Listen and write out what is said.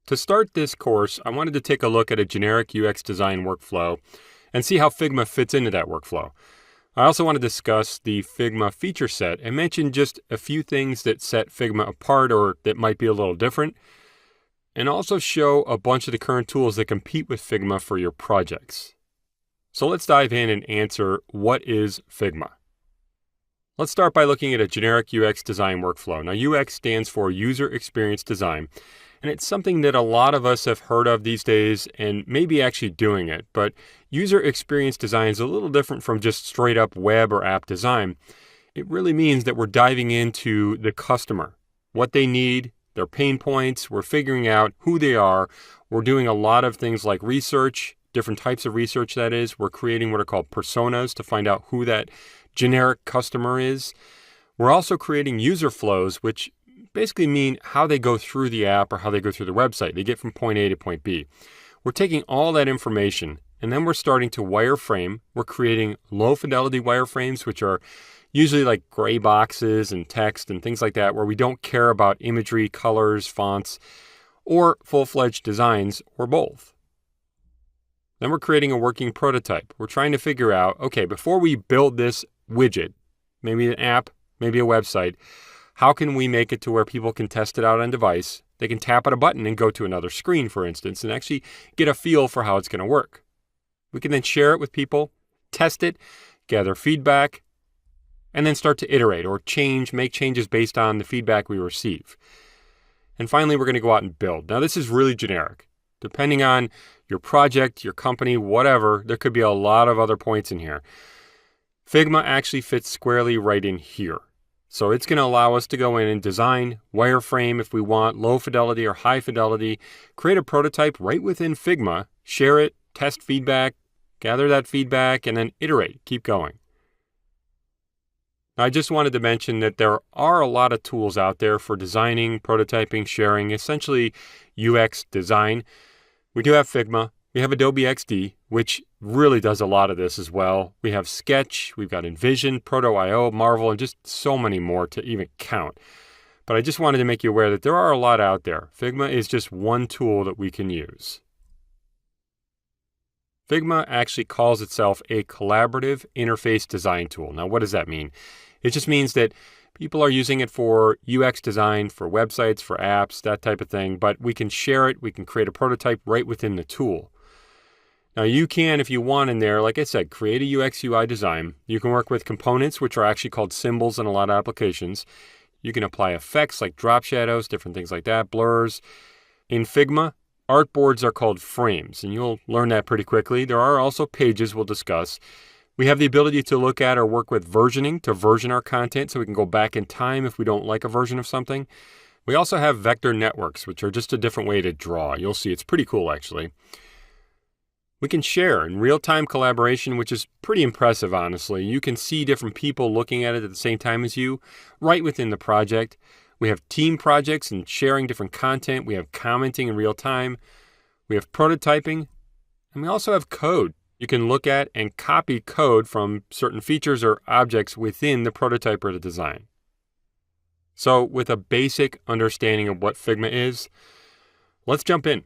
To start this course, I wanted to take a look at a generic UX design workflow and see how Figma fits into that workflow. I also want to discuss the Figma feature set and mention just a few things that set Figma apart or that might be a little different, and also show a bunch of the current tools that compete with Figma for your projects. So let's dive in and answer, what is Figma? Let's start by looking at a generic UX design workflow. Now, UX stands for User Experience Design, and it's something that a lot of us have heard of these days and maybe actually doing it. But user experience design is a little different from just straight up web or app design. It really means that we're diving into the customer, what they need, their pain points. We're figuring out who they are. We're doing a lot of things like research, different types of research that is. We're creating what are called personas to find out who that generic customer is. We're also creating user flows, which basically mean how they go through the app or how they go through the website. They get from point A to point B. We're taking all that information and then we're starting to wireframe. We're creating low fidelity wireframes, which are usually like gray boxes and text and things like that, where we don't care about imagery, colors, fonts, or full-fledged designs, or both. Then we're creating a working prototype. We're trying to figure out, okay, before we build this widget, maybe an app, maybe a website, how can we make it to where people can test it out on device? They can tap on a button and go to another screen, for instance, and actually get a feel for how it's going to work. We can then share it with people, test it, gather feedback, and then start to iterate or make changes based on the feedback we receive. And finally, we're going to go out and build. Now, this is really generic. Depending on your project, your company, whatever, there could be a lot of other points in here. Figma actually fits squarely right in here. So it's going to allow us to go in and design, wireframe if we want, low fidelity or high fidelity, create a prototype right within Figma, share it, test feedback, gather that feedback, and then iterate, keep going. I just wanted to mention that there are a lot of tools out there for designing, prototyping, sharing, essentially UX design. We do have Figma. We have Adobe XD, which really does a lot of this as well. We have Sketch, we've got InVision, Proto.io, Marvel, and just so many more to even count. But I just wanted to make you aware that there are a lot out there. Figma is just one tool that we can use. Figma actually calls itself a collaborative interface design tool. Now, what does that mean? It just means that people are using it for UX design, for websites, for apps, that type of thing, but we can share it, we can create a prototype right within the tool. Now, you can, if you want in there, like I said, create a UX UI design. You can work with components, which are actually called symbols in a lot of applications. You can apply effects like drop shadows, different things like that, blurs. In Figma, artboards are called frames, and you'll learn that pretty quickly. There are also pages we'll discuss. We have the ability to look at or work with versioning to version our content so we can go back in time if we don't like a version of something. We also have vector networks, which are just a different way to draw. You'll see it's pretty cool, actually. We can share in real-time collaboration, which is pretty impressive, honestly. You can see different people looking at it at the same time as you, right within the project. We have team projects and sharing different content. We have commenting in real time. We have prototyping. And we also have code. You can look at and copy code from certain features or objects within the prototype or the design. So with a basic understanding of what Figma is, let's jump in.